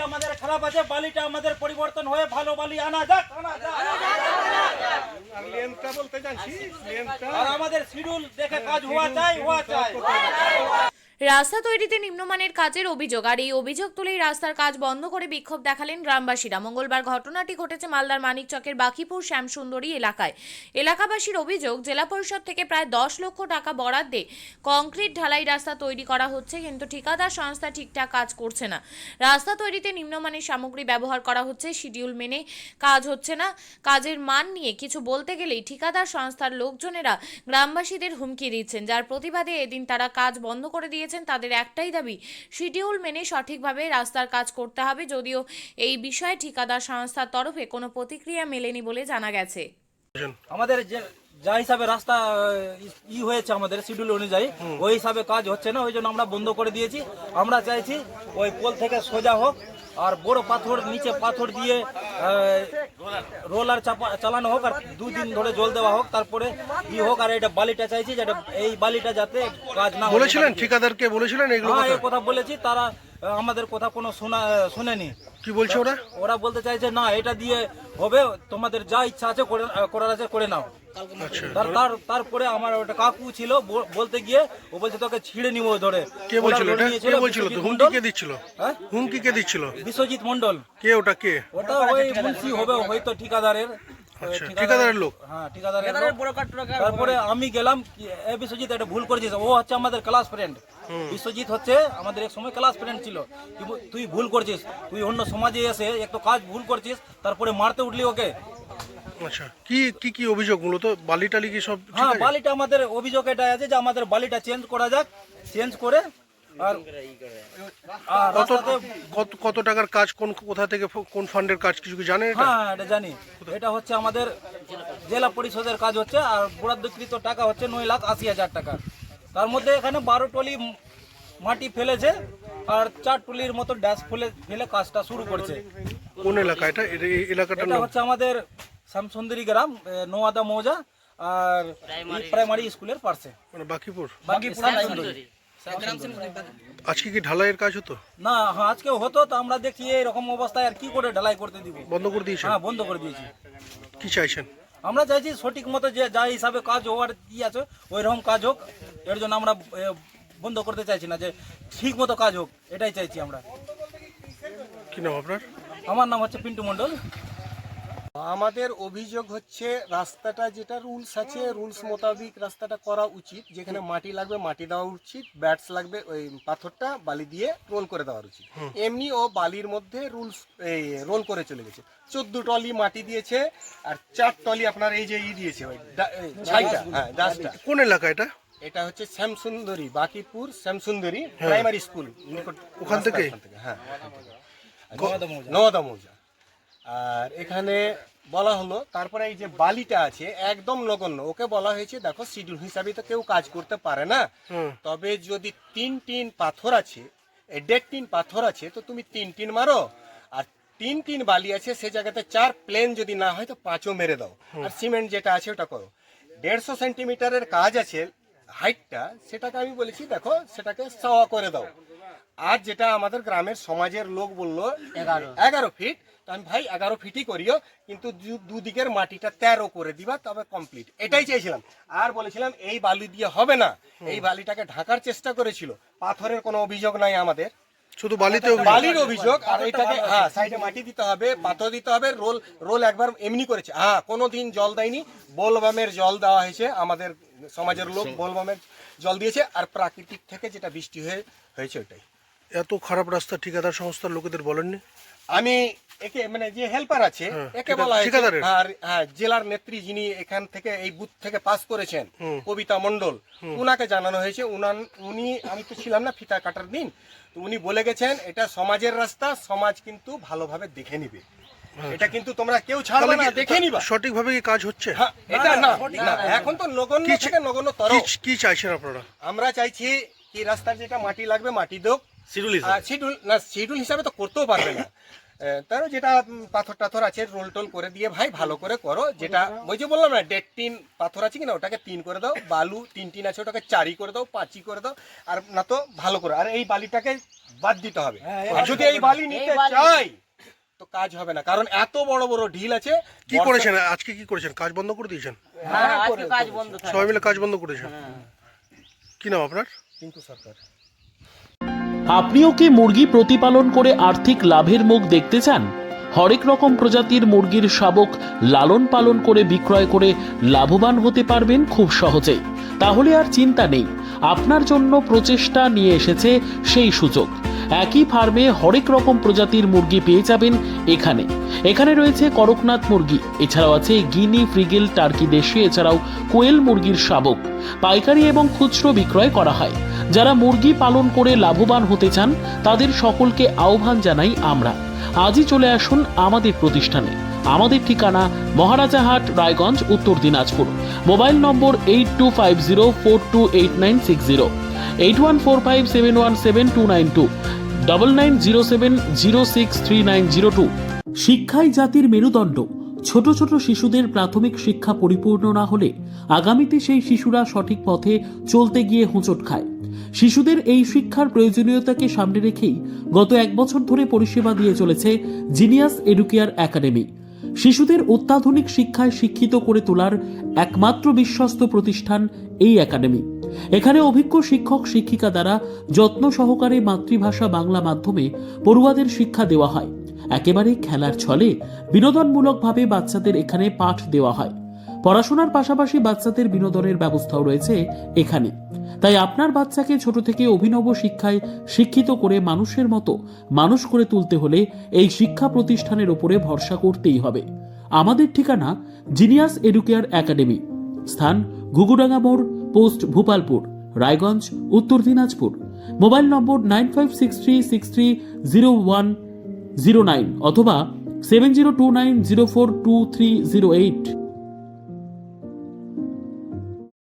আমাদের খারাপ আছে, বালিটা আমাদের পরিবর্তন হয়ে ভালো বালি আনা যাক। আর আমাদের শিডিউল দেখে কাজ হওয়া চাই। রাস্তা তৈরিতে নিম্নমানের কাজের অভিযোগ, আর এই অভিযোগ তুলেই রাস্তার কাজ বন্ধ করে বিক্ষোভ দেখালেন গ্রামবাসীরা। মঙ্গলবার ঘটনাটি ঘটেছে মালদার মানিকচকের বাকিপুর শ্যামসুন্দরী এলাকায়। এলাকাবাসীর অভিযোগ, জেলা পরিষদ থেকে প্রায় 10 লক্ষ টাকা বরাদ্দে কংক্রিট ঢালাই রাস্তা তৈরি করা হচ্ছে, কিন্তু ঠিকাদার সংস্থা ঠিকঠাক কাজ করছে না। রাস্তা তৈরিতে নিম্নমানের সামগ্রী ব্যবহার করা হচ্ছে, শিডিউল মেনে কাজ হচ্ছে না। কাজের মান নিয়ে কিছু বলতে গেলেই ঠিকাদার সংস্থার লোকজনেরা গ্রামবাসীদের হুমকি দিচ্ছেন, যার প্রতিবাদে এদিন তারা কাজ বন্ধ করে দিয়েছেন। তাদের একটাই দাবি, শিডিউল মেনে সঠিকভাবে রাস্তার কাজ করতে হবে। যদিও এই বিষয়ে ঠিকাদার সংস্থার তরফে কোনো প্রতিক্রিয়া মেলেনি বলে জানা গেছে। আমাদের যা হিসাবে রাস্তা হয়েছে আমাদের শিডিউল অনুযায়ী, ওই হিসাবে কাজ হচ্ছে না, ওই জন্য আমরা বন্ধ করে দিয়েছি। আমরা চাইছি ওই পোল থেকে সোজা হোক, আর বড় পাথর নিচে পাথর দিয়ে রোলার চালানো হোক, আর 2 দিন ধরে জল দেওয়া হোক, তারপরে হোক। আর এটা বালিটা চাইছি, যেটা এই বালিটা যাতে কাজ না বলেছিলেন, ঠিকাদারকে বলেছিলেন এগুলো? হ্যাঁ, এই কথা বলেছি, তারা আমাদের কথা কোনো শুনেনি। কি বলছে ওরা? ওরা বলতে চাইছে না, এটা দিয়ে হবে, তোমাদের যা ইচ্ছা আছে করার আছে করে নাও। তারপরে আমার ওটা কাকু ছিল, বলতে গিয়ে ও বলছে তোকে ছিঁড়ে নিব ধরে। কে বলছিল? কে বলছিল? তো হুমকি কে দিচ্ছিল? হ্যাঁ, হুমকি কে দিচ্ছিল? বিশ্বজিৎ মন্ডল। কে ওটা? কে ওটা? ওই মুন্সি হবে হয়তো, ঠিকাদারের। ঠিকাদারের লোক? হ্যাঁ, ঠিকাদারের। তারপরে আমি গেলাম, বিশ্বজিৎ এটা ভুল করেছিস, ও হচ্ছে আমাদের ক্লাস ফ্রেন্ড। বিশ্বজিৎ হচ্ছে আমাদের এক সময় ক্লাস ফ্রেন্ড ছিল। তুই ভুল করছিস, তুই অন্য সমাজে এসে একটু কাজ ভুল করছিস, তারপরে মারতে উঠলি ওকে। আচ্ছা, কি কি অভিযোগ মূলত? বালি টালি কি সব? হ্যাঁ, বালিটা আমাদের অভিযোগ এটা আছে যে আমাদের বালিটা চেঞ্জ করা যাক, চেঞ্জ করে। আর কত টাকার কাজ, কোথা থেকে, কোন ফান্ডের কাজ, কিছু কি জানেন? হ্যাঁ, এটা জানি। এটা হচ্ছে আমাদের জেলা পরিষদের কাজ হচ্ছে, আর বরাদ্দকৃত টাকা হচ্ছে 9,80,000 টাকা। তার মধ্যে এখানে 12 টলি মাটি ফেলেছে, আর 4 টলির মতো ড্যাশ ফেলে কাজটা শুরু করছে। কোন এলাকা এটা? এলাকাটা হচ্ছে আমাদের শ্যামসুন্দরী গ্রাম, নোয়াদা মৌজা, আর প্রাইমারি স্কুলের পাশে, মানে বাকিপুর। শ্যামসুন্দরী। আজকে কি ঢালাইয়ের কাজ হতো? না, হ্যাঁ, আজকে হতো, তো আমরা দেখছি এরকম অবস্থায় আর কি করে ঢালাই করতে দিব। বন্ধ করে দিয়েছে? হ্যাঁ, বন্ধ করে দিয়েছি। কি চাইছেন? আমরা চাইছি সঠিক মতো যে যা হিসাবে কাজ হওয়ার কি আছে ওই রকম কাজ হোক। এর জন্য আমরা বন্ধ করতে চাইছি না, যে ঠিক মতো কাজ হোক, এটাই চাইছি আমরা। কি নাম আপনার? আমার নাম হচ্ছে পিন্টু মণ্ডল। আমাদের অভিযোগ হচ্ছে, রাস্তাটা যেটা রুলস আছে, রুলস মোতাবিক রাস্তাটা করা উচিত। যেখানে মাটি লাগবে মাটি দেওয়া উচিত, ব্যাটস লাগবে ওই পাথরটা বালি দিয়ে রোল করে দেওয়া উচিত। এমনি ও বালির মধ্যে রুলস রোল করে চলে গেছে। 14 টলি মাটি দিয়েছে, আর 4 টলি আপনার এই যে দিয়েছে ওই ছাইটা। হ্যাঁ, ডাস্টটা। কোন এলাকা এটা? এটা হচ্ছে শ্যামসুন্দরী, বাকিপুর শ্যামসুন্দরী প্রাইমারি স্কুল ওখান থেকে? হ্যাঁ, নওয়াদা মৌজা। আর এখানে বলা হলো, তারপরে এই যে বালিটা আছে একদম নগণ্য, ওকে বলা হয়েছে দেখো শিডিউল হিসাবে তো কেউ কাজ করতে পারে না, তবে যদি 3 টিন পাথর আছে, 1.5 টিন পাথর আছে, তো তুমি 3 টিন মারো। আর 3 টিন বালি আছে, সে জায়গাতে 4 প্লেন যদি না হয় তো 5ও মেরে দাও। আর সিমেন্ট যেটা আছে ওটা করো। 150 সেন্টিমিটারের কাজ আছে হাইটটা, সেটাকে আমি বলেছি দেখো সেটাকে 100 করে দাও। আর যেটা আমাদের গ্রামের সমাজের লোক বললো 11 ফিট, তো আমি ভাই 11 ফিটই করিও, কিন্তু দুদিকের মাটিটা 13 করে দিবা, তবে কমপ্লিট। এটাই চাইছিলাম। আর বলেছিলাম এই বালি দিয়ে হবে না, এই বালিটাকে ঢাকার চেষ্টা করেছিল। পাথরের কোনো অভিযোগ নাই আমাদের, শুধু বালিতে বালির অভিযোগ। আর এটাকে হ্যাঁ সাইডে মাটি দিতে হবে, পাথর দিতে হবে, রোল একবার এমনি করেছে। হ্যাঁ, কোনোদিন জল দেয়নি, বোলবামের জল দেওয়া হয়েছে, আমাদের সমাজের লোক বোলবামের জল দিয়েছে। আর প্রাকৃতিক থেকে যেটা বৃষ্টি হয়েছে ওটাই। এত খারাপ রাস্তা ঠিকাদার সংস্থার লোকেদের বলেননি? আমি একে মানে যে হেল্পার আছে একে বলা হয়েছে, হ্যাঁ, জেলার নেত্রী যিনি এখান থেকে এই বুথ থেকে পাস করেছেন, কবিতা মণ্ডল, উনাকে জানানো হয়েছে। উনি, আমি তো ছিলাম না ফিতা কাটার দিন, তো উনি বলে গেছেন এটা সমাজের রাস্তা, সমাজ কিন্তু ভালোভাবে দেখে নিবে, এটা কিন্তু তোমরা কেউ ছাড়বে না, দেখে নিবা। সঠিকভাবে কি কাজ হচ্ছে? হ্যাঁ, এটা না, এখন তো নগণ্য থেকে নগণ্যতর। কি চাইছেন আপনারা? আমরা চাইছি কি রাস্তার যেটা মাটি লাগবে মাটি দাও, শিডিউল হিসাবে তো করতেও পারবে না, তার যেটা পাথর টাথর আছে রোল টোল করে দিয়ে ভাই ভালো করে করো। যেটা ওই যে বললাম না 1.5 টিন পাথর আছে কিনা, ওটাকে 3 করে দাও। বালু 3 টিন আছে, ওটাকে 4 করে দাও, 5 করে দাও। আর না তো ভালো করে, আর এই বালিটাকে বাদ দিতে হবে। হ্যাঁ, আর যদি এই বালি নিতে চাই তো কাজ হবে না, কারণ এত বড় বড় ঢিল আছে। কি করেছেন আজকে, কি করেছেন? কাজ বন্ধ করে দিয়েছেন? সবাই মিলে কাজ বন্ধ করেছেন? কি নাম আপনার? কিন্তু সরকার। আপনিও কি মুরগি প্রতিপালন করে আর্থিক লাভের মুখ দেখতে চান? হরেক রকম প্রজাতির মুরগির শাবক লালন পালন করে বিক্রয় করে লাভবান হতে পারবেন খুব সহজেই। তাহলে আর চিন্তা নেই, আপনার জন্য প্রচেষ্টা নিয়ে এসেছে সেই সুযোগ। একই ফার্মে হরেক রকম প্রজাতির মুরগি পেয়ে যাবেন এখানে। এখানে রয়েছে করকনাথ মুরগি, এছাড়াও আছে গিনি, ফ্রিগেল, টার্কি দেশি, এছাড়াও কোয়েল মুরগির শাবক। পাইকারি এবং খুচরো বিক্রয় করা হয়। যারা মুরগি পালন করে লাভবান হতে চান তাদের সকলকে আহ্বান জানাই আমরা। আজই চলে আসুন আমাদের প্রতিষ্ঠানে। আমাদের ঠিকানা মহারাজাহাট, রায়গঞ্জ, উত্তর দিনাজপুর। মোবাইল নম্বর 8250428960, 8145717292, 9907063902। শিক্ষাই জাতির মেরুদণ্ড। ছোট ছোট শিশুদের প্রাথমিক শিক্ষা পরিপূর্ণ না হলে আগামীতে সেই শিশুরা সঠিক পথে চলতে গিয়ে হোঁচট খায়। শিশুদের এই শিক্ষার প্রয়োজনীয়তাকে সামনে রেখেই গত 1 বছর ধরে পরিষেবা দিয়ে চলেছে জিনিয়াস এডুকেয়ার একাডেমি। শিশুদের অত্যাধুনিক শিক্ষায় শিক্ষিত করে তোলার একমাত্র বিশ্বস্ত প্রতিষ্ঠান এই একাডেমি। এখানে অভিজ্ঞ শিক্ষক শিক্ষিকা দ্বারা যত্ন সহকারে মাতৃভাষা বাংলা মাধ্যমে পড়ুয়াদের শিক্ষা দেওয়া হয়। একেবারে খেলার ছলে বিনোদনমূলকভাবে বাচ্চাদের এখানে পাঠ দেওয়া হয়। পড়াশোনার পাশাপাশি বাচ্চাদের বিনোদনের ব্যবস্থাও রয়েছে এখানে। তাই আপনার বাচ্চাকে ছোট থেকে অভিনব শিক্ষায় শিক্ষিত করে মানুষের মতো মানুষ করে তুলতে হলে এই শিক্ষা প্রতিষ্ঠানের উপরে ভরসা করতেই হবে। আমাদের ঠিকানা জিনিয়াস এডুকেয়ার একাডেমি, স্থান ঘুঘুডাঙ্গা মোড়, পোস্ট ভূপালপুর, রায়গঞ্জ, উত্তর দিনাজপুর। মোবাইল নম্বর 9563630109 অথবা 7029042308।